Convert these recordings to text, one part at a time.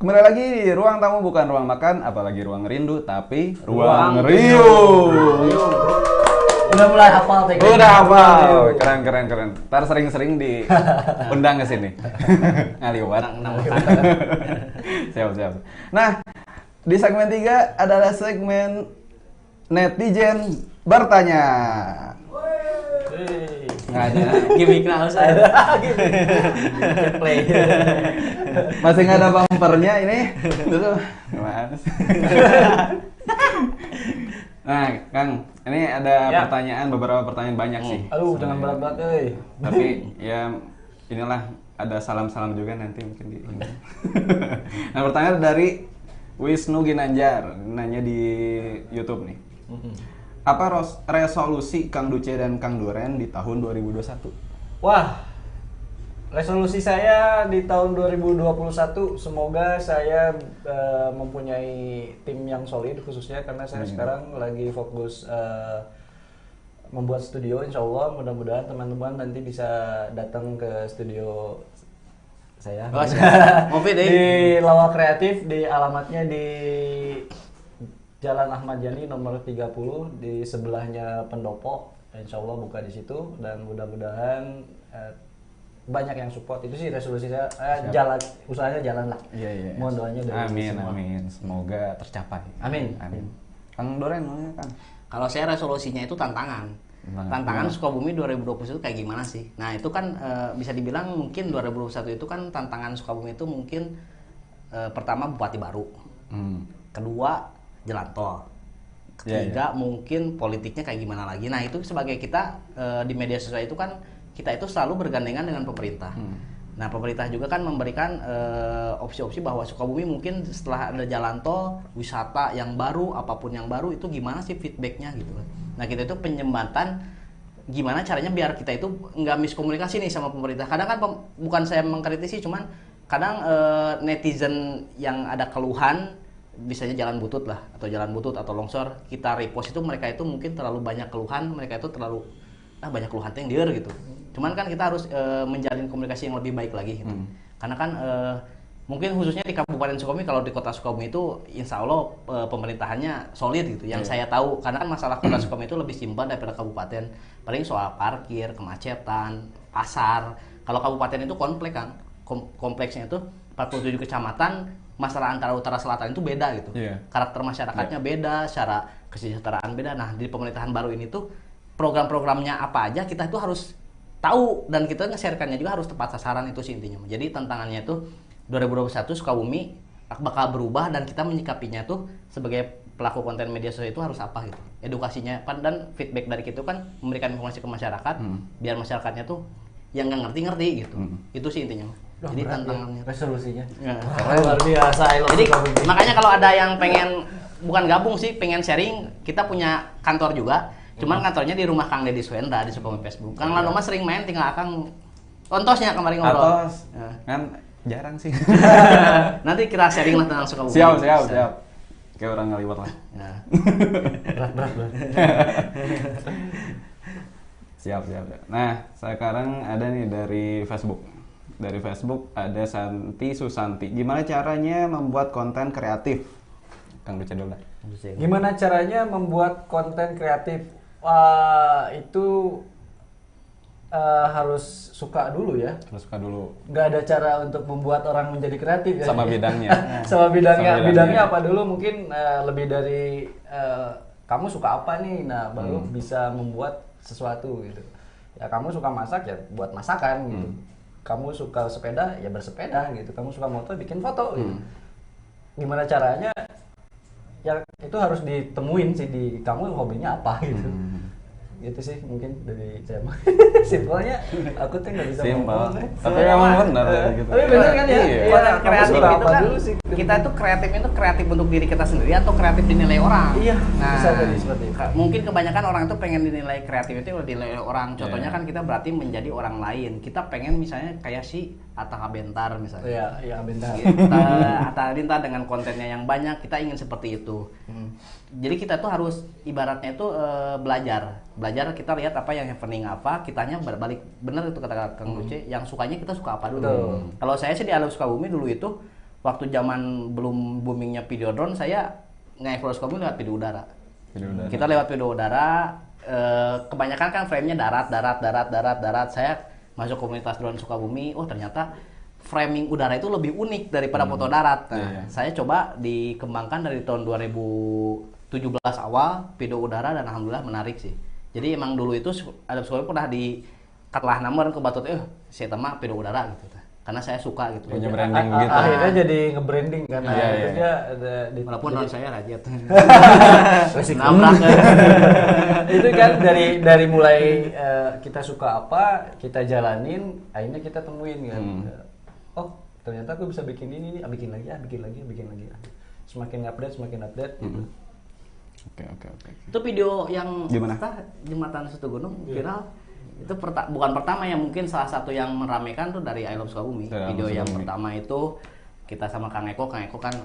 Kembali lagi di ruang tamu, bukan ruang makan, apalagi ruang rindu, tapi ruang riuh. Udah mulai hafal teknik. Udah hafal. Keren. Ntar sering-sering diundang ke sini. Ngaliwat. Siap. Nah, di segmen 3 adalah segmen netizen bertanya. Nggak ada gimmick harus ada. Play. Masih nggak ada bumpernya ini. Dulu. Gimana sih? Nah, Kang, ini ada beberapa pertanyaan banyak sih. Aduh, jangan berat-berat euy. Tapi ya inilah ada salam-salam juga nanti mungkin di ini. Nah, pertanyaan dari Wisnu Ginanjar, nanya di YouTube nih. Apa resolusi Kang Duce dan Kang Duren di tahun 2021? Wah, resolusi saya di tahun 2021 semoga saya mempunyai tim yang solid, khususnya karena saya sekarang lagi fokus membuat studio. Insya Allah mudah-mudahan teman-teman nanti bisa datang ke studio saya di Lawak Kreatif, di alamatnya di Jalan Ahmad Yani nomor 30 di sebelahnya Pendopo. Insya Allah buka di situ dan mudah-mudahan banyak yang support. Itu sih resolusi saya. Usahanya jalan lah. Iya. Mohon doanya dari semua. Amin. Semoga tercapai. Amin. Kang Doren, kan? Kalau saya resolusinya itu tantangan. Tantangan Sukabumi 2021 kayak gimana sih? Nah itu kan bisa dibilang mungkin 2021 itu kan tantangan Sukabumi itu mungkin pertama bupati baru, kedua jalan tol, ketiga mungkin politiknya kayak gimana lagi. Nah itu sebagai kita di media sosial itu kan kita itu selalu bergandengan dengan pemerintah. Nah pemerintah juga kan memberikan opsi-opsi bahwa Sukabumi mungkin setelah ada jalan tol, wisata yang baru, apapun yang baru itu gimana sih feedbacknya gitu. Nah kita itu penyembatan gimana caranya biar kita itu nggak miskomunikasi nih sama pemerintah. Kadang kan bukan saya mengkritisi, cuman kadang netizen yang ada keluhan, misalnya jalan butut atau longsor, kita repost itu mereka itu mungkin terlalu banyak keluhan, mereka itu terlalu banyak keluhan yang dia gitu. Cuman kan kita harus menjalin komunikasi yang lebih baik lagi gitu. Karena kan mungkin khususnya di Kabupaten Sukabumi, kalau di Kota Sukabumi itu insya Allah pemerintahannya solid gitu. Yang saya tahu, karena kan masalah Kota Sukabumi itu lebih simpel daripada kabupaten. Paling soal parkir, kemacetan, pasar. Kalau kabupaten itu kompleks kan, kompleksnya itu 47 kecamatan, masalah antara utara selatan itu beda gitu. Karakter masyarakatnya beda, secara kesejahteraan beda. Nah di pemerintahan baru ini tuh program-programnya apa aja kita itu harus tahu, dan kita nge-share-kannya juga harus tepat sasaran, itu sih intinya. Jadi tantangannya itu 2021 Sukabumi bakal berubah, dan kita menyikapinya tuh sebagai pelaku konten media sosial itu harus apa gitu. Edukasinya dan feedback dari kita kan memberikan informasi ke masyarakat, biar masyarakatnya tuh yang nggak ngerti gitu. Itu sih intinya. Jadi tantangannya resolusinya. Luar biasa. Jadi makanya kalau ada yang pengen bukan gabung sih, pengen sharing, kita punya kantor juga. Cuman kantornya di rumah Kang Deddy Swendra di Sukabumi Facebook. Kang Lano mah sering main, tinggal Akang ontosnya kemarin ngobrol. Kan jarang sih. Nanti kita sharing lah tentang Sukabumi. Siap. Kayak orang ngaliwat lah. Berat. Siap. Nah, sekarang ada nih dari Facebook. Dari Facebook ada Santi Susanti. Gimana caranya membuat konten kreatif? Kang Duce dulu. Gimana caranya membuat konten kreatif? Itu harus suka dulu ya. Nggak ada cara untuk membuat orang menjadi kreatif ya. Sama bidangnya. Sama bidangnya apa dulu, mungkin lebih dari kamu suka apa nih, nah baru bisa membuat sesuatu gitu. Ya kamu suka masak ya buat masakan gitu. Kamu suka sepeda ya bersepeda gitu. Kamu suka moto bikin foto gitu. Gimana caranya? Ya itu harus ditemuin sih di kamu hobinya apa gitu. Itu sih mungkin dari saya. Simpelnya aku tuh nggak bisa ngomong. Tapi memang benar gitu. Tapi benar kan ya? Orang kreatif itu kan kita itu kreatifnya itu kreatif untuk diri kita sendiri atau kreatif dinilai orang. Iya. Nah, bisa jadi seperti itu. Mungkin kebanyakan orang itu pengen dinilai kreatif itu dinilai orang. Contohnya kan kita berarti menjadi orang lain. Kita pengen misalnya kayak si Atta Halilintar misalnya. Iya, Halilintar. Atta Halilintar dengan kontennya yang banyak, kita ingin seperti itu. Jadi kita tuh harus ibaratnya itu belajar kita lihat apa yang happening apa, kitanya berbalik. Bener itu kata Kang Duce, yang sukanya kita suka apa dulu. Kalau saya sih di Alam Sukabumi dulu itu waktu zaman belum boomingnya video drone, saya nge-explore Sukabumi lewat video udara. Kita lewat video udara, kebanyakan kan frame-nya darat. Saya masuk komunitas drone Sukabumi, oh ternyata framing udara itu lebih unik daripada foto darat. Nah, saya coba dikembangkan dari tahun 2017 awal video udara dan alhamdulillah menarik sih. Jadi emang dulu itu Adobe Sukabumi pernah di katlah nomor ke Batut, saya tema video udara gitu. Karena saya suka gitu. Punya branding gitu. Akhirnya jadi nge-branding kan. Iya. Walaupun drone saya rajat. Nabrak. Itu kan dari mulai kita suka apa, kita jalanin, akhirnya kita temuin kan. Oh, ternyata aku bisa bikin ini, bikin lagi. Semakin update gitu. Oke. Itu video yang gimana? Jembatan Situgunung viral. Itu bukan pertama ya, mungkin salah satu yang meramaikan tuh dari I Love Sukabumi. Video yang pertama itu kita sama Kang Eko kan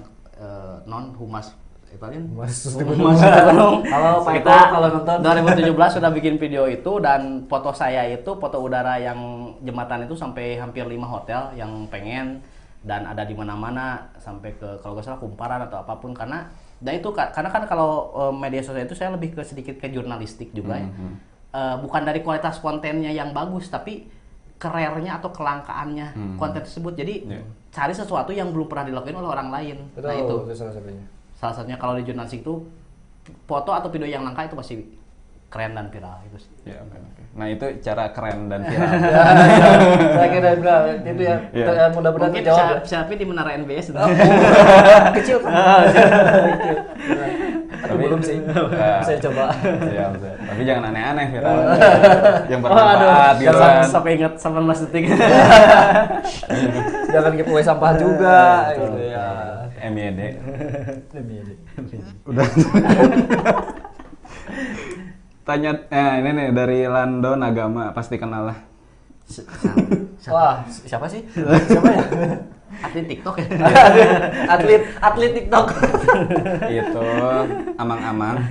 non humas Humas Gunung. Kalau Pak Eko kalau nonton 2017 sudah bikin video itu, dan foto saya itu foto udara yang jembatan itu sampai hampir 5 hotel yang pengen, dan ada di mana-mana sampai ke kalau nggak salah Kumparan atau apapun, karena karena kan kalau media sosial itu saya lebih sedikit ke jurnalistik juga ya. Bukan dari kualitas kontennya yang bagus, tapi rare-nya atau kelangkaannya konten tersebut. Jadi cari sesuatu yang belum pernah dilakukan oleh orang lain. Betul, nah itu salah satunya kalau di jurnalistik itu foto atau video yang langka itu pasti keren dan viral itu sih. Ya, oke. Nah itu cara keren dan viral. Saya kira viral itu ya. Mudah-mudahan mungkin terjawab. siapa di Menara NBS itu. Kecil kan? Tapi belum sih. Saya coba. Siap. Tapi jangan aneh-aneh viral. Yang bermanfaat gitu kan. Sampai ingat 18 detik. Jangan giveaway sampah juga gitu ya. MYD. Udah. Tanya, ini nih dari Landon Agama, pasti kenal lah. Wah, siapa sih? Siapa ya? Atlet TikTok ya? atlet TikTok. Itu amang-amang.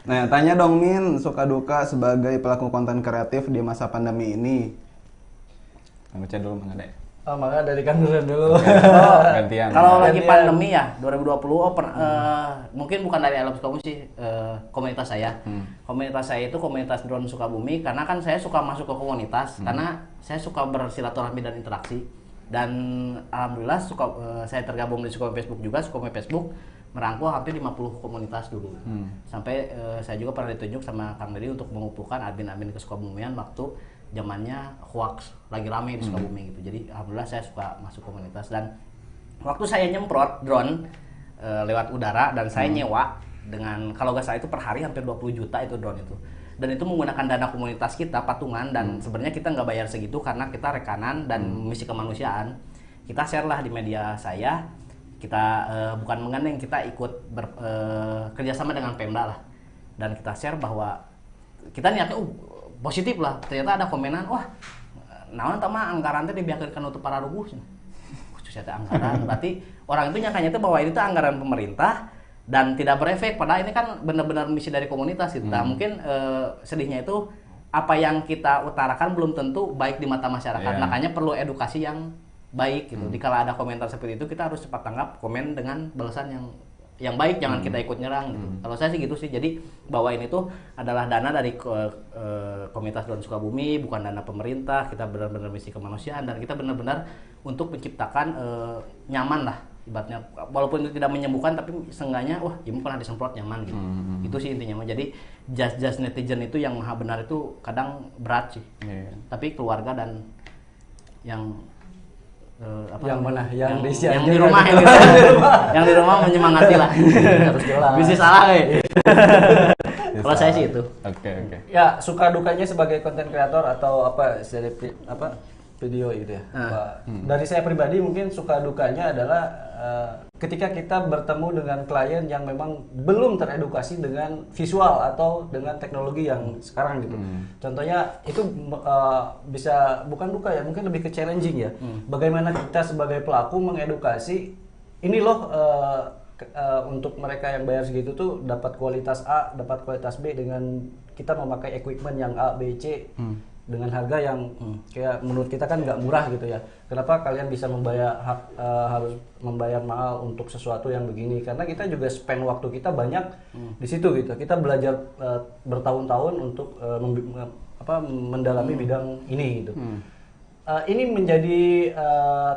Nah, tanya dong Min, suka duka sebagai pelaku konten kreatif di masa pandemi ini. Baca dulu Mang Ade. Oh, maka dari kanduran dulu. Gantian. Kalau lagi pandemi ya 2020, mungkin bukan dari Alam Sukabumi sih, komunitas saya. Komunitas saya itu komunitas drone Sukabumi, karena kan saya suka masuk ke komunitas, karena saya suka bersilaturahmi dan interaksi. Dan alhamdulillah saya tergabung di Sukabumi Facebook juga. Sukabumi Facebook merangkul hampir 50 komunitas dulu. Sampai saya juga pernah ditunjuk sama Kang Deddy untuk mengumpulkan admin-admin ke Sukabumian waktu zamannya hoax lagi rame di Sukabumi gitu. Jadi alhamdulillah saya suka masuk komunitas, dan waktu saya nyemprot drone lewat udara dan saya nyewa dengan, kalau nggak salah itu per hari hampir 20 juta itu drone itu. Dan itu menggunakan dana komunitas kita patungan, dan sebenarnya kita nggak bayar segitu karena kita rekanan dan misi kemanusiaan. Kita share lah di media saya. Kita bukan menggandeng, kita ikut kerjasama dengan Pemda lah, dan kita share bahwa kita niatnya positif lah. Ternyata ada komenan, wah naon tama anggaran teh dibiarkan untuk para rubuh. Khususnya anggaran, berarti orang itu nyangkanya itu bahwa ini tuh anggaran pemerintah dan tidak berefek, padahal ini kan benar-benar misi dari komunitas gitu. Nah, mungkin sedihnya itu apa yang kita utarakan belum tentu baik di mata masyarakat. Makanya perlu edukasi yang baik gitu. Dikala ada komentar seperti itu, kita harus cepat tanggap komen dengan balasan yang baik, jangan kita ikut nyerang gitu. Kalau saya sih gitu sih. Jadi bahwa ini tuh adalah dana dari komunitas drone Sukabumi, bukan dana pemerintah. Kita benar-benar misi kemanusiaan, dan kita benar-benar untuk menciptakan nyaman lah ibaratnya, walaupun itu tidak menyembuhkan, tapi seenggaknya wah ini pernah disemprot nyaman gitu. Itu sih intinya. Jadi just netizen itu yang maha benar itu kadang berat sih. Tapi keluarga dan yang yang mana? Yang di rumah yang di rumah menyemangati lah. Harus jelas. Bisnis salah kalau saya sih itu. Oke. Ya, suka dukanya sebagai konten kreator atau video gitu ya. Dari saya pribadi mungkin suka dukanya adalah ketika kita bertemu dengan klien yang memang belum teredukasi dengan visual atau dengan teknologi yang sekarang gitu. Contohnya itu bisa bukan duka ya, mungkin lebih ke challenging ya. Bagaimana kita sebagai pelaku mengedukasi ini loh untuk mereka yang bayar segitu tuh dapat kualitas A, dapat kualitas B dengan kita memakai equipment yang A, B, C. dengan harga yang kayak menurut kita kan nggak murah gitu ya. Kenapa kalian bisa harus membayar mahal untuk sesuatu yang begini? Karena kita juga spend waktu kita banyak di situ gitu. Kita belajar bertahun-tahun untuk mendalami bidang ini gitu. Ini menjadi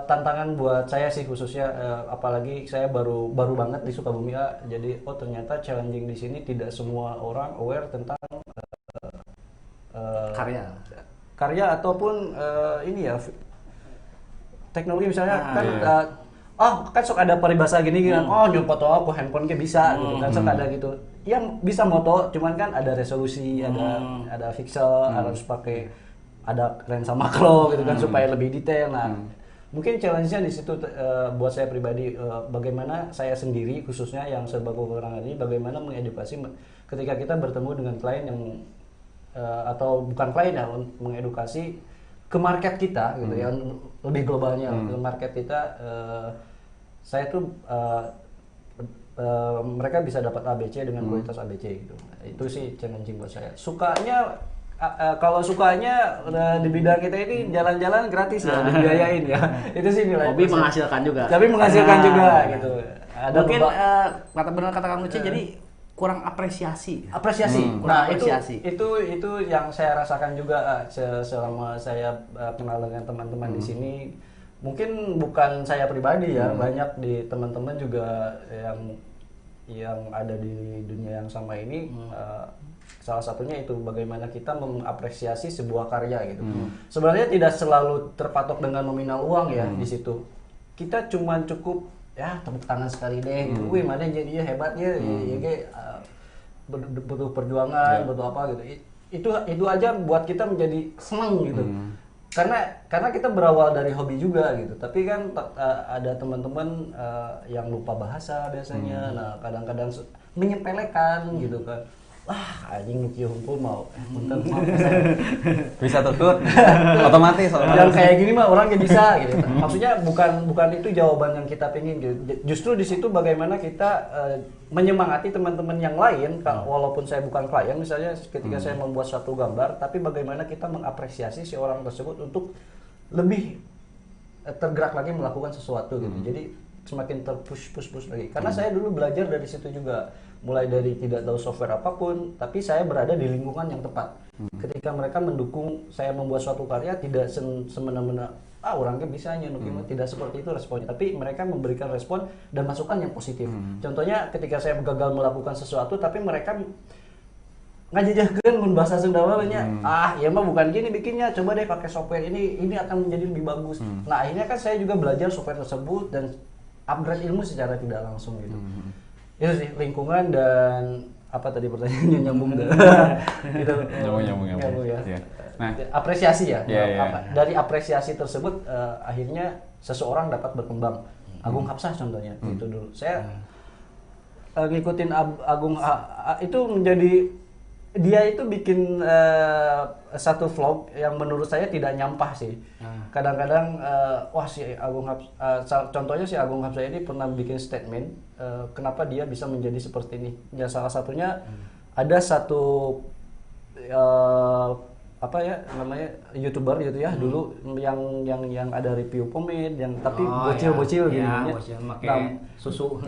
tantangan buat saya sih khususnya, apalagi saya baru banget di Sukabumi A. Jadi ternyata challenging di sini tidak semua orang aware tentang karya ataupun ini ya teknologi misalnya kan sok ada peribahasa gini kan, nyumpot aku handphone ke bisa gitu kan, sok ada gitu yang bisa moto, cuman kan ada resolusi, ada pixel, harus pakai ada lensa makro gitu kan supaya lebih detail. Nah mungkin challenge-nya di situ buat saya pribadi, bagaimana saya sendiri khususnya yang serba kekurangan ini, bagaimana mengedukasi ketika kita bertemu dengan klien yang atau bukan klien ya, mengedukasi ke market kita gitu ya, lebih globalnya ke market kita. Saya tuh mereka bisa dapat ABC dengan kualitas ABC gitu. Itu sih challenging buat saya. Sukanya kalau sukanya di bidang kita ini jalan-jalan gratis ya, dibiayain ya. Itu sih nilai. Hobi menghasilkan juga. Tapi menghasilkan juga gitu. Ada mungkin kata Kang Luci, jadi kurang apresiasi. Nah, itu yang saya rasakan juga selama saya kenal dengan teman-teman di sini. Mungkin bukan saya pribadi ya, banyak di teman-teman juga yang ada di dunia yang sama ini. Salah satunya itu bagaimana kita mengapresiasi sebuah karya gitu. Sebenarnya tidak selalu terpatok dengan nominal uang ya di situ. Kita cuma cukup ya tepuk tangan sekali deh. Wih, mana jadi hebatnya butuh perjuangan, butuh apa gitu. Itu aja buat kita menjadi senang gitu. Karena kita berawal dari hobi juga gitu. Tapi kan ada teman-teman yang lupa bahasa biasanya. Nah, kadang-kadang menyepelekan gitu kan. Wah, anjing cium hukum mau. Bentar, maaf saya. Bisa tutut. Otomatis. Yang kayak gini mah orang gak bisa gitu. Maksudnya bukan itu jawaban yang kita pengen gitu. Justru di situ bagaimana kita menyemangati teman-teman yang lain, walaupun saya bukan klien misalnya ketika saya membuat satu gambar, tapi bagaimana kita mengapresiasi si orang tersebut untuk lebih tergerak lagi melakukan sesuatu gitu. Jadi semakin terpush lagi. Karena saya dulu belajar dari situ juga. Mulai dari tidak tahu software apapun, tapi saya berada di lingkungan yang tepat. Ketika mereka mendukung saya membuat suatu karya, tidak semena-mena orangnya bisa tidak seperti itu responnya, tapi mereka memberikan respon dan masukan yang positif. Contohnya ketika saya gagal melakukan sesuatu, tapi mereka ngajajakeun mun bahasa Sunda nya, ya mah bukan gini bikinnya, coba deh pakai software ini akan menjadi lebih bagus. Nah, akhirnya kan saya juga belajar software tersebut dan upgrade ilmu secara tidak langsung gitu. Itu sih lingkungan dan apa tadi pertanyaannya nyambung gitu. Nyambung ya. Yeah. Nah, apresiasi ya. Dari apresiasi tersebut akhirnya seseorang dapat berkembang. Agung Hapsah contohnya itu dulu. Saya ngikutin Agung itu menjadi dia itu bikin satu vlog yang menurut saya tidak nyampah sih. Kadang-kadang si Agung contohnya si Agung Hapsah ini pernah bikin statement kenapa dia bisa menjadi seperti ini. Ya salah satunya ada satu YouTuber gitu ya dulu yang ada review pomade yang tapi bocil-bocil gitu ya. Pakai susu.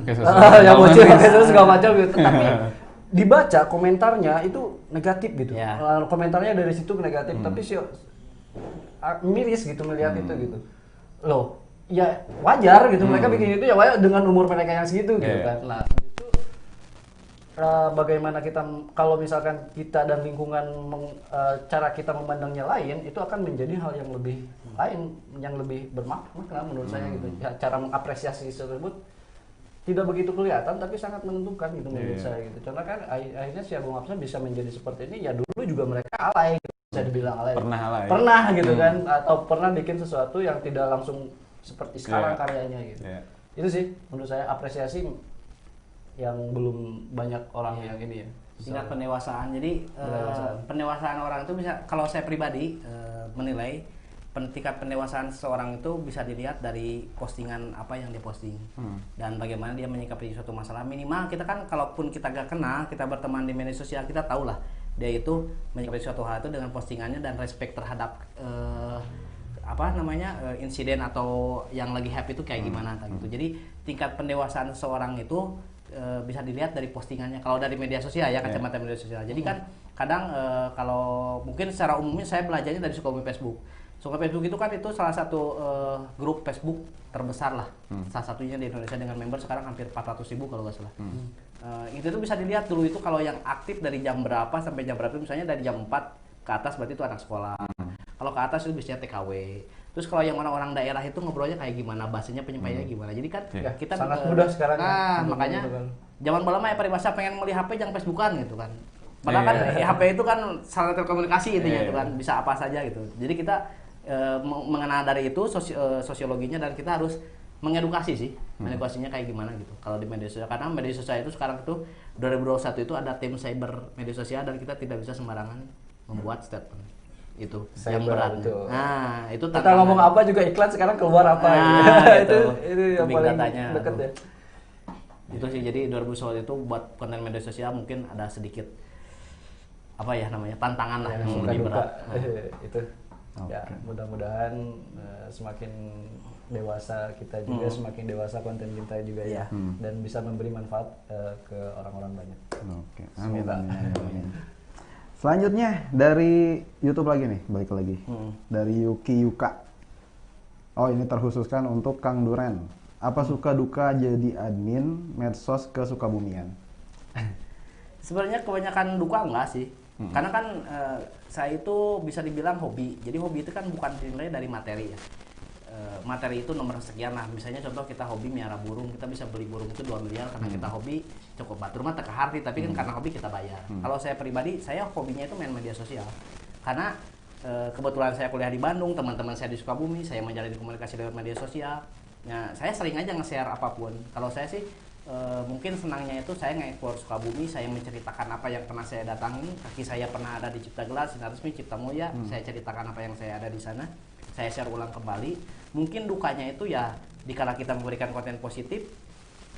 Yang bocil pakai susu segala macam gitu. Tapi dibaca komentarnya itu negatif gitu. Komentarnya dari situ negatif, tapi miris gitu melihat itu gitu. Loh, ya wajar gitu mereka bikin itu ya wajar dengan umur mereka yang segitu gitu kan. Nah, itu bagaimana kita kalau misalkan kita dan lingkungan cara kita memandangnya lain, itu akan menjadi hal yang lebih lain, yang lebih bermakna menurut saya gitu. Ya, cara mengapresiasi tersebut tidak begitu kelihatan tapi sangat menentukan gitu menurut saya gitu. Contoh kan akhirnya si Agung Hapsah bisa menjadi seperti ini ya dulu juga mereka alay gitu. Bisa dibilang alay. Pernah gitu kan, atau pernah bikin sesuatu yang tidak langsung seperti sekarang karyanya gitu. Itu sih menurut saya apresiasi yang belum banyak orang yang ini ya. Tingkat pendewasaan. Jadi pendewasaan orang itu bisa, kalau saya pribadi menilai tingkat pendewasaan seseorang itu bisa dilihat dari postingan apa yang dia posting dan bagaimana dia menyikapi suatu masalah. Minimal kita kan kalaupun kita gak kenal, kita berteman di media sosial, kita tahu lah dia itu menyikapi suatu hal itu dengan postingannya dan respect terhadap insiden atau yang lagi happy itu kayak gimana gitu. Jadi tingkat pendewasaan seseorang itu bisa dilihat dari postingannya. Kalau dari media sosial ya, kacamata media sosial. Jadi kan kadang kalau mungkin secara umumnya saya belajarnya dari Sukabumi Facebook. Sukabumi Facebook itu kan itu salah satu grup Facebook terbesar lah. Salah satunya di Indonesia dengan member sekarang hampir 400.000 kalau nggak salah. Itu tuh bisa dilihat dulu itu kalau yang aktif dari jam berapa sampai jam berapa, misalnya dari jam 4 ke atas berarti itu anak sekolah. Kalau ke atas itu biasanya TKW. Terus kalau yang orang-orang daerah itu ngobrolnya kayak gimana, bahasanya penyampaiannya gimana. Jadi kan kita sangat mudah sekarang. Nah, makanya zaman bola mah ya peribahasa pengen beli HP jangan Facebookan gitu kan. Padahal kan HP itu kan sarana telekomunikasi intinya itu kan, bisa apa saja gitu. Jadi kita mengenal dari itu sosiologinya, dan kita harus mengedukasi sih, mengedukasinya kayak gimana gitu. Kalau di media sosial, karena media sosial itu sekarang itu 2021 itu ada tim cyber media sosial, dan kita tidak bisa sembarangan membuat statement itu yang berat. Nah, itu kita ngomong apa juga iklan sekarang keluar apa gitu. itu yang paling deket ya. Itu sih, jadi 2021 itu buat konten media sosial mungkin ada sedikit tantangan lah yang lebih berat. Itu ya, mudah-mudahan semakin dewasa kita juga, semakin dewasa konten kita juga ya, dan bisa memberi manfaat ke orang-orang banyak. Oke, amin. Selanjutnya dari YouTube lagi nih, balik lagi. Dari Yuki Yuka. Oh, ini terkhususkan untuk Kang Duren. Apa suka duka jadi admin medsos ke Sukabumian? Sebenarnya kebanyakan duka enggak sih. Karena kan saya itu bisa dibilang hobi. Jadi hobi itu kan bukan dinilai dari materi ya. Materi itu nomor sekian lah. Misalnya contoh kita hobi miara burung, kita bisa beli burung itu 2 miliar karena kita hobi. Cukup batur mah teka harti, tapi kan karena hobi kita bayar. Kalau saya pribadi, saya hobinya itu main media sosial. Karena kebetulan saya kuliah di Bandung, teman-teman saya di Sukabumi, saya menjalin komunikasi lewat media sosial. Nah, saya sering aja nge-share apapun. Kalau saya sih mungkin senangnya itu saya nge-explore Sukabumi, saya menceritakan apa yang pernah saya datangi. Kaki saya pernah ada di Cipta Gelar, Sinar Resmi, Cipta Mulia. Saya ceritakan apa yang saya ada di sana. Saya share ulang kembali. Mungkin dukanya itu ya dikala kita memberikan konten positif,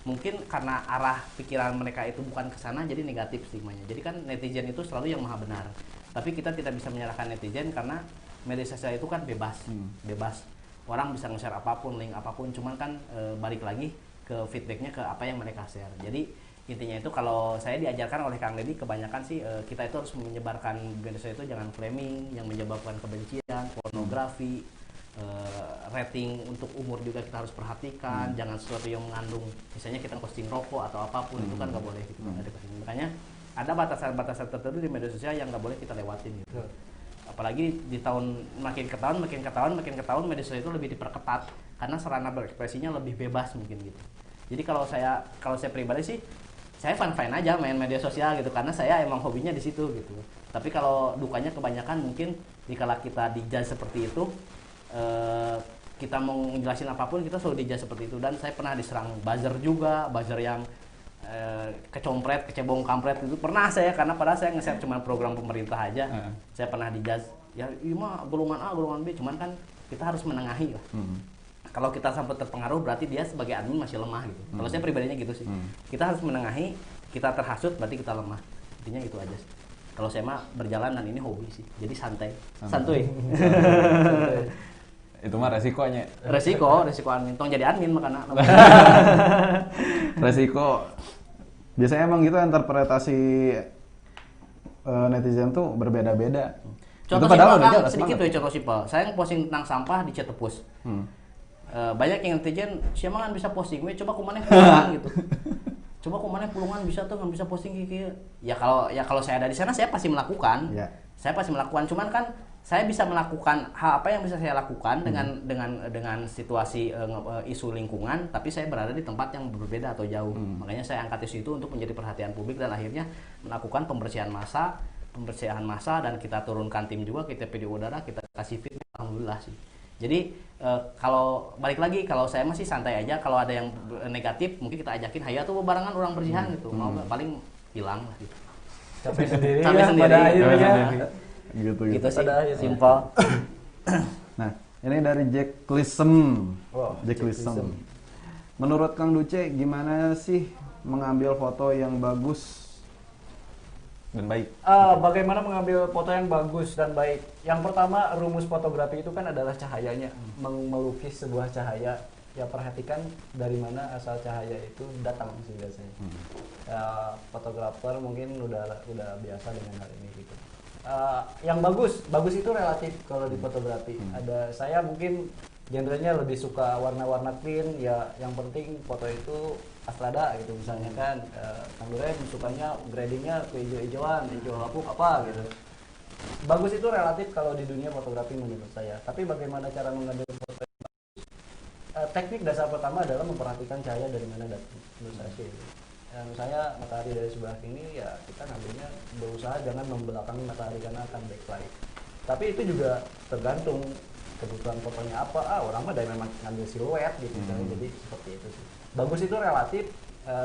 mungkin karena arah pikiran mereka itu bukan ke sana, jadi negatif stigmanya. Jadi kan netizen itu selalu yang maha benar. Tapi kita tidak bisa menyalahkan netizen karena media sosial itu kan bebas. Bebas. Orang bisa nge-share apapun, link apapun, cuman kan balik lagi ke feedbacknya ke apa yang mereka share. Jadi intinya itu kalau saya diajarkan oleh Kang Deddy, kebanyakan sih kita itu harus menyebarkan media sosial itu jangan framing yang menyebabkan kebencian, pornografi, rating untuk umur juga kita harus perhatikan, jangan sesuatu yang mengandung, misalnya kita posting rokok atau apapun itu kan nggak boleh gitu. Makanya ada batasan-batasan tertentu di media sosial yang nggak boleh kita lewatin gitu. Apalagi di tahun makin ke tahun media sosial itu lebih diperketat karena sarana berekspresinya lebih bebas mungkin gitu. Jadi kalau saya pribadi sih saya fine aja main media sosial gitu karena saya emang hobinya di situ gitu. Tapi kalau dukanya kebanyakan mungkin dikala kita dijudge seperti itu, kita mau ngejelasin apapun kita selalu dijudge seperti itu. Dan saya pernah diserang buzzer juga, buzzer yang kecompret, kecebong kampret itu pernah saya, karena padahal saya nge-share cuma program pemerintah aja. Saya pernah dijudge, ya ini mah golongan A, golongan B, cuman kan kita harus menengahi lah. Kalau kita sampai terpengaruh berarti dia sebagai admin masih lemah gitu. Kalau saya pribadinya gitu sih. Kita harus menengahi, kita terhasut berarti kita lemah. Intinya itu aja sih. Kalau saya mah berjalan dan ini hobi sih. Jadi santuy. Itu mah resikonya. Resiko admin. Tong jadi admin makanya. Resiko. Biasanya emang gitu interpretasi netizen tuh berbeda-beda. Contoh simpel sedikit tuh contoh simpel. Saya posting tentang sampah di Cetepus. Banyak yang netizen, siapa kan bisa posting, coba kumaneh pulungan gitu. Coba kumaneh pulungan bisa tuh nggak bisa posting gitu. Ya kalau saya ada di sana saya pasti melakukan. Saya pasti melakukan, cuman kan saya bisa melakukan hal apa yang bisa saya lakukan dengan situasi isu lingkungan, tapi saya berada di tempat yang berbeda atau jauh. Makanya saya angkat isu itu untuk menjadi perhatian publik dan akhirnya melakukan pembersihan massa dan kita turunkan tim juga, kita video udara, kita kasih feedback, alhamdulillah sih. Jadi kalau balik lagi, kalau saya masih santai aja, kalau ada yang negatif mungkin kita ajakin, hayo tuh barengan orang bersihan gitu, mau paling hilang lah gitu. Capek sendiri pada akhirnya. Gitu sih, simpel. Nah, ini dari Jack Lisem. Menurut Kang Duce, gimana sih mengambil foto yang bagus dan baik? Bagaimana mengambil foto yang bagus dan baik? Yang pertama, rumus fotografi itu kan adalah cahayanya. Melukis sebuah cahaya, ya perhatikan dari mana asal cahaya itu datang sih biasanya. Fotografer mungkin udah biasa dengan hal ini gitu. Yang bagus itu relatif kalau di fotografi. Saya mungkin genrenya lebih suka warna-warna clean, ya yang penting foto itu astrada gitu misalnya kan. Kang Duren sukanya gradingnya ke hijau-hijauan, hijau lapuk apa gitu. Bagus itu relatif kalau di dunia fotografi menurut saya. Tapi bagaimana cara mengambil foto yang bagus? Teknik dasar pertama adalah memperhatikan cahaya dari mana datang menurut saya sih. Misalnya matahari dari sebelah sini, ya kita ngambilnya berusaha jangan membelakangi matahari karena akan backlight. Tapi itu juga tergantung kebutuhan fotonya apa. Orang mah dari memang ngambil siluet gitu. Jadi seperti itu sih. Bagus itu relatif,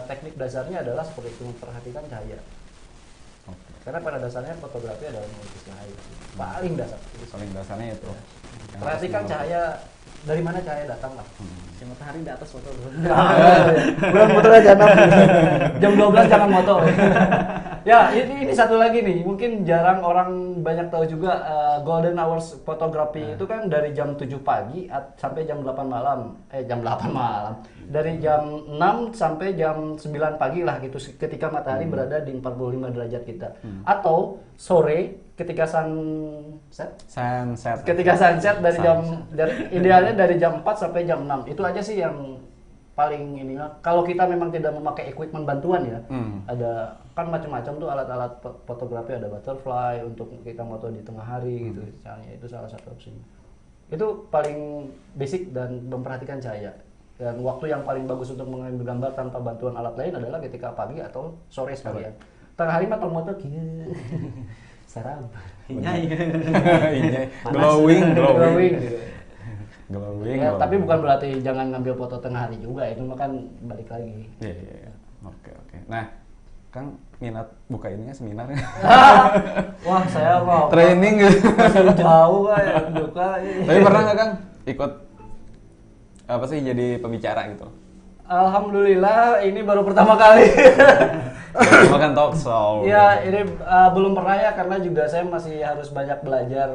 teknik dasarnya adalah seperti itu, memperhatikan cahaya. Karena pada dasarnya fotografi adalah melukis cahaya. Paling dasar. Paling dasarnya itu. Perhatikan cahaya, dari mana cahaya datang lah. Si matahari di atas foto. Bulan motor aja jam 12 jangan moto. Ya, ini satu lagi nih, mungkin jarang orang banyak tahu juga, golden hours fotografi itu kan dari jam 7 pagi sampai jam 8 malam. Jam 8 malam. Dari jam 6 sampai jam 9 pagi lah gitu, ketika matahari berada di 45 derajat kita. Atau sore ketika sunset. Ketika sunset idealnya dari jam 4 sampai jam 6. Itu aja sih yang paling inilah. Kalau kita memang tidak memakai equipment bantuan ya, ada kan macam-macam tuh alat-alat fotografi, ada butterfly untuk kita foto di tengah hari gitu misalnya, itu salah satu opsinya. Itu paling basic dan memperhatikan cahaya. Dan waktu yang paling bagus untuk mengambil gambar tanpa bantuan alat lain adalah ketika pagi atau sore sekalian. Tengah hari mah moto kieu. Sarab. Inyai. Glowing. Ya, tapi bukan berarti jangan ngambil foto tengah hari juga, itu mah kan balik lagi. Iya. Oke. Nah, Kang minat buka ininya seminar. Wah, saya mau training gitu. masih jauh ya buka. Tapi pernah nggak Kang ikut apa sih jadi pembicara gitu? Alhamdulillah ini baru pertama kali. Makan talk show. Ya, ini belum pernah ya, karena juga saya masih harus banyak belajar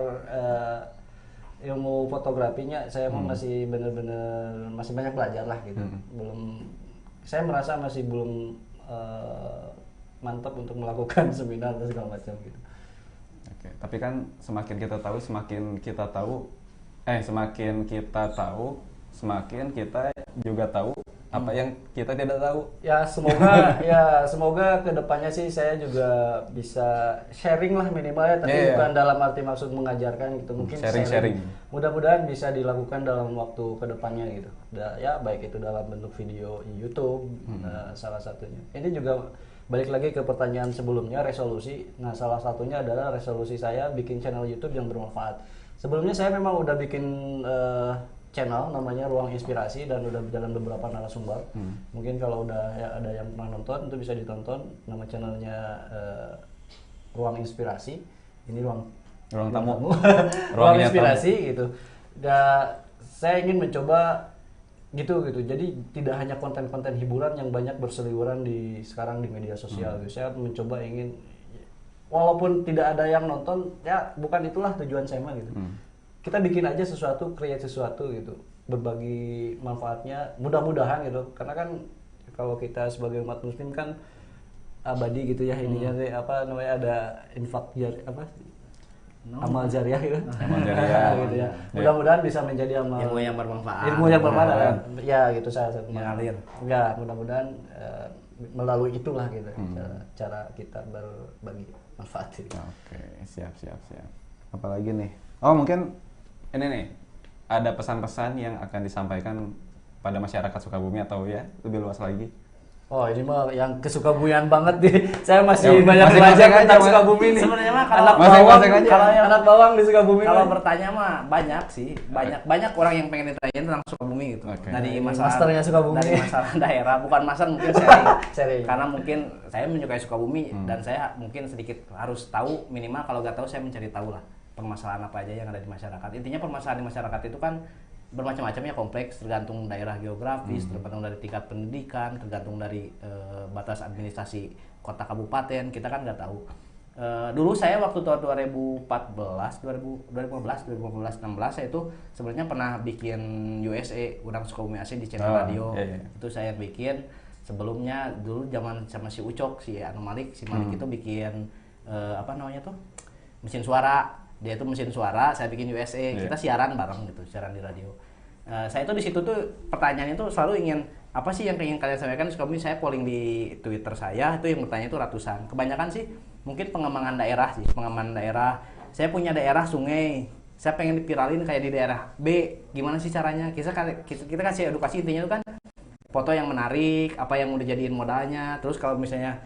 ilmu fotografinya. Saya masih bener-bener masih banyak belajar lah gitu. Saya merasa masih belum mantap untuk melakukan seminar dan segala macam gitu. Oke, tapi kan semakin kita tahu semakin kita juga tahu apa yang kita tidak tahu. Ya semoga kedepannya sih saya juga bisa sharing lah minimal ya, tapi bukan dalam arti maksud mengajarkan gitu, mungkin sharing. Mudah-mudahan bisa dilakukan dalam waktu kedepannya gitu. Ya baik itu dalam bentuk video YouTube, salah satunya. Ini juga balik lagi ke pertanyaan sebelumnya, resolusi. Nah, salah satunya adalah resolusi saya bikin channel YouTube yang bermanfaat. Sebelumnya saya memang udah bikin channel namanya Ruang Inspirasi dan udah berjalan beberapa narasumber. Mungkin kalau udah ada yang pernah nonton itu bisa ditonton. Nama channelnya Ruang Inspirasi. Ini ruang tamu. Ruang Inspirasi gitu. Dan saya ingin mencoba gitu. Jadi tidak hanya konten-konten hiburan yang banyak berseliweran sekarang di media sosial. Saya mencoba ingin, walaupun tidak ada yang nonton, ya bukan itulah tujuan saya mah gitu. Kita bikin aja sesuatu, create sesuatu gitu, berbagi manfaatnya, mudah-mudahan gitu. Karena kan kalau kita sebagai umat muslim kan abadi gitu ya, ininya apa namanya, ada infak amal jariah gitu. Amal jariah gitu ya. Mudah-mudahan bisa menjadi amal ilmu yang bermanfaat. Ilmu yang bermanfaat. Ya gitu saya mengalir. Ya, mudah-mudahan melalui itulah gitu cara kita berbagi manfaat itu. Oke, siap. Apalagi nih? Oh, mungkin ini nih, ada pesan-pesan yang akan disampaikan pada masyarakat Sukabumi atau ya lebih luas lagi? Oh, ini mah yang kesukabumian banget nih. Saya masih banyak belajar tentang Sukabumi nih. Sebenarnya mah anak bawang di Sukabumi. Kalau bertanya mah banyak sih, banyak orang yang pengen ditanya tentang Sukabumi gitu. Dari masternya Sukabumi. Dari masalah daerah, bukan masalah mungkin sharing. Karena mungkin saya menyukai Sukabumi dan saya mungkin sedikit harus tahu, minimal kalau nggak tahu saya mencari tahu lah permasalahan apa aja yang ada di masyarakat. Intinya permasalahan di masyarakat itu kan bermacam-macam ya, kompleks, tergantung daerah geografis, tergantung dari tingkat pendidikan, tergantung dari batas administrasi kota kabupaten, kita kan nggak tahu. Dulu saya waktu tahun 2014, 2015, 2016 saya itu sebenarnya pernah bikin USA, Udang Sukabumi AC di channel radio. Iya. Itu saya bikin sebelumnya dulu zaman sama si Ucok, si Anu Malik, si Malik itu bikin apa namanya tuh? Mesin suara. Dia itu mesin suara, saya bikin USA. Kita siaran bareng gitu, siaran di radio. Saya tuh di situ tuh pertanyaannya tuh selalu ingin apa sih yang ingin kalian sampaikan. Sukabumi saya polling di Twitter saya itu yang bertanya itu ratusan. Kebanyakan sih mungkin pengembangan daerah sih, pengembangan daerah. Saya punya daerah sungai, saya pengen dipiralin kayak di daerah B. Gimana sih caranya? Kita kasih edukasi, intinya itu kan foto yang menarik, apa yang udah jadiin modalnya. Terus kalau misalnya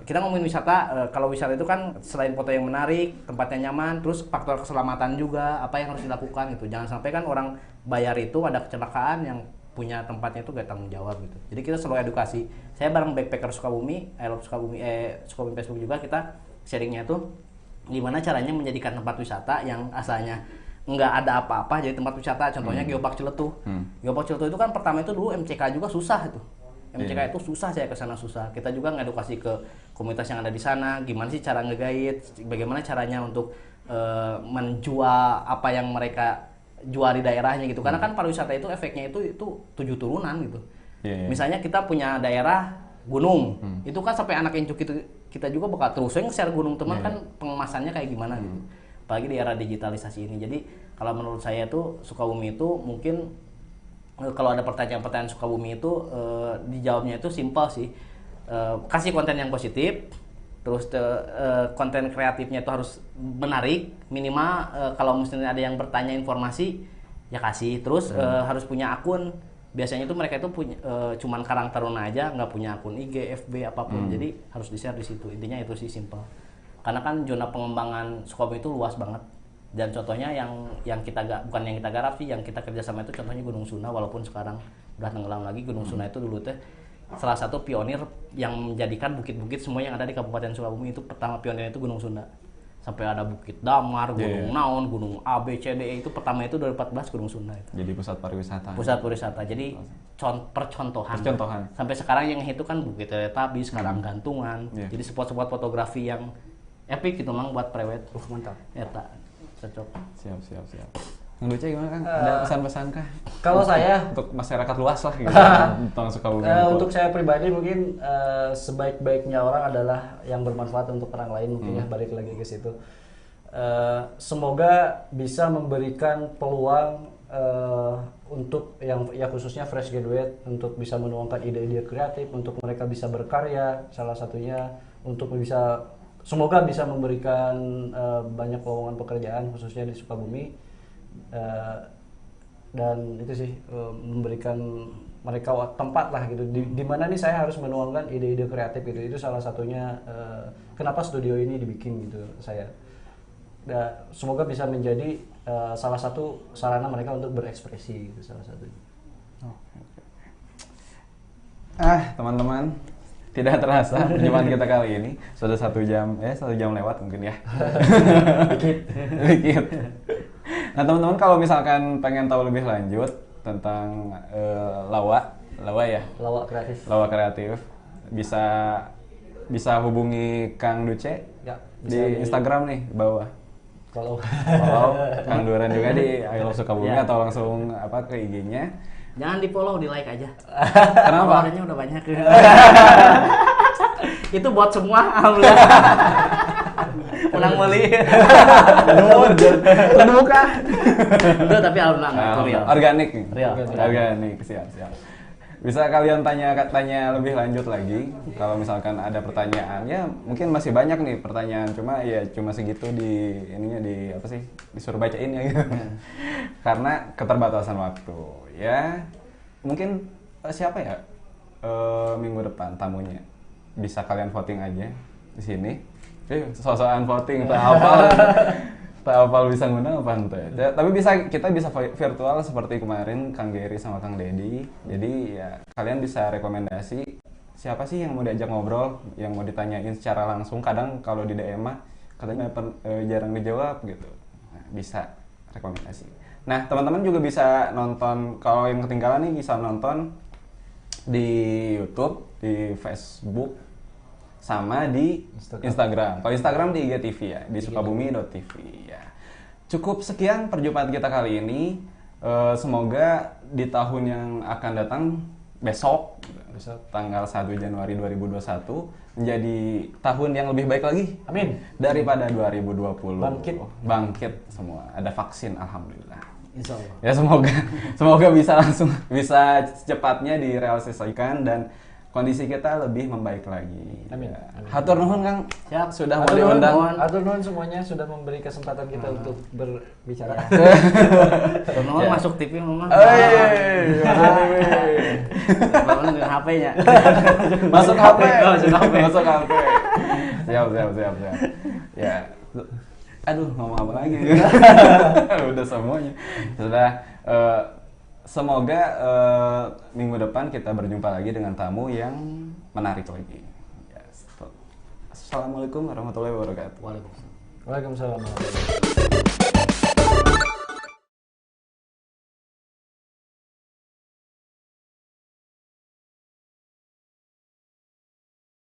kita ngomongin wisata, kalau wisata itu kan selain foto yang menarik, tempatnya nyaman, terus faktor keselamatan juga, apa yang harus dilakukan gitu. Jangan sampai kan orang bayar itu ada kecelakaan yang punya tempatnya itu gak tanggung jawab gitu. Jadi kita selalu edukasi. Saya bareng Backpacker Sukabumi, I Love Sukabumi, Sukabumi Facebook juga, kita sharingnya tuh gimana caranya menjadikan tempat wisata yang asalnya nggak ada apa-apa jadi tempat wisata. Contohnya Geopark Ciletuh. Geopark Ciletuh itu kan pertama itu dulu MCK juga susah itu. MCK itu susah, saya kesana susah. Kita juga ngedukasi ke komunitas yang ada di sana, gimana sih cara nge-guide, bagaimana caranya untuk menjual apa yang mereka jual di daerahnya gitu. Karena kan pariwisata itu efeknya itu 7 turunan gitu. Misalnya kita punya daerah gunung, itu kan sampai anak incuk itu kita juga bakal terus share gunung teman kan pengemasannya kayak gimana gitu. Apalagi di era digitalisasi ini. Jadi kalau menurut saya tuh Sukabumi itu mungkin kalau ada pertanyaan-pertanyaan Sukabumi itu dijawabnya itu simpel sih. Kasih konten yang positif, terus konten kreatifnya itu harus menarik, minimal kalau misalnya ada yang bertanya informasi ya kasih. Terus harus punya akun. Biasanya itu mereka itu punya cuman Karang Taruna aja, nggak punya akun IG, FB apapun. Jadi harus di-share di situ. Intinya itu sih simple. Karena kan zona pengembangan Sukabumi itu luas banget. Dan contohnya yang kita bukan yang kita garap sih, yang kita kerjasama itu contohnya Gunung Suna, walaupun sekarang udah tenggelam lagi. Gunung Suna itu dulu teh salah satu pionir yang menjadikan bukit-bukit semua yang ada di Kabupaten Sukabumi itu pertama pionirnya itu Gunung Sunda. Sampai ada Bukit Damar, Gunung Naon, Gunung A, B, C, D, E itu pertama itu 2014 Gunung Sunda itu. Jadi pusat pariwisata. Pusat pariwisata. Jadi percontohan. Sampai sekarang yang itu kan Bukit Teletabis, sekarang Gantungan. Jadi spot-spot fotografi yang epic gitu mang buat prewed. Mantap. Eta cocok. Siap. Yang lucu gimana Kang? Ada pesan-pesan kah? Kalau saya untuk masyarakat luas lah gitu tentang Sukabumi. Untuk saya pribadi mungkin sebaik-baiknya orang adalah yang bermanfaat untuk orang lain mungkin ya, balik lagi ke situ. Semoga bisa memberikan peluang untuk yang ya khususnya fresh graduate untuk bisa menuangkan ide-ide kreatif, untuk mereka bisa berkarya, salah satunya untuk semoga bisa memberikan banyak lowongan pekerjaan khususnya di Sukabumi. Dan itu sih memberikan mereka tempat lah gitu di mana nih saya harus menuangkan ide-ide kreatif gitu. Itu salah satunya kenapa studio ini dibikin gitu saya. Semoga bisa menjadi salah satu sarana mereka untuk berekspresi gitu, salah satunya. Teman-teman, tidak terasa perjumpaan kita kali ini sudah 1 jam lewat mungkin ya. Dikit. Nah teman-teman, kalau misalkan pengen tahu lebih lanjut tentang Lawa kreatif bisa hubungi Kang Duce ya, di Instagram nih bawah. Kalau Kang Duran juga di I Love Sukabumi atau langsung ke IG-nya. Jangan di follow, di like aja. Kenapa? Followernya udah banyak. Itu buat semua, alhamdulillah. Menang beli. Buka. Udah, tapi alhamdulillah itu real. Organik. Organik, siap. Bisa kalian tanya lebih lanjut lagi kalau misalkan ada pertanyaan. Ya, mungkin masih banyak nih pertanyaan, cuma segitu disuruh bacain ya gitu. Karena keterbatasan waktu. Ya, mungkin siapa ya minggu depan tamunya? Bisa kalian voting aja di sini. Sosokan voting tak hafal bisa ngundang apa ente. Tapi kita bisa virtual seperti kemarin Kang Geri sama Kang Dedi. Jadi ya kalian bisa rekomendasi siapa sih yang mau diajak ngobrol, yang mau ditanyain secara langsung. Kadang kalau di DM katanya jarang dijawab gitu. Nah, bisa rekomendasi. Nah, teman-teman juga bisa nonton, kalau yang ketinggalan nih bisa nonton di YouTube, di Facebook, sama di Instagram. Kalau Instagram di IGTV ya, di sukabumi.tv ya. Cukup sekian perjumpaan kita kali ini. Semoga di tahun yang akan datang besok tanggal 1 Januari 2021 menjadi tahun yang lebih baik lagi. Amin. Daripada 2020. Bangkit semua. Ada vaksin, alhamdulillah. Insya Allah. Ya semoga bisa cepatnya direalisasikan dan kondisi kita lebih membaik lagi. Amin. Ya. Hatur nuhun Kang. Siap. Sudah mau diundang. Atur nuhun semuanya sudah memberi kesempatan kita untuk berbicara. Hatur nuhun masuk TV mama. Bangun dengan HP-nya. Masuk HP. Masuk HP. Siap. Ya. Aduh, ngomong apa lagi? Udah semuanya. Sudah. Semoga minggu depan kita berjumpa lagi dengan tamu yang menarik lagi. Assalamualaikum warahmatullahi wabarakatuh. Waalaikumsalam. Waalaikumsalam.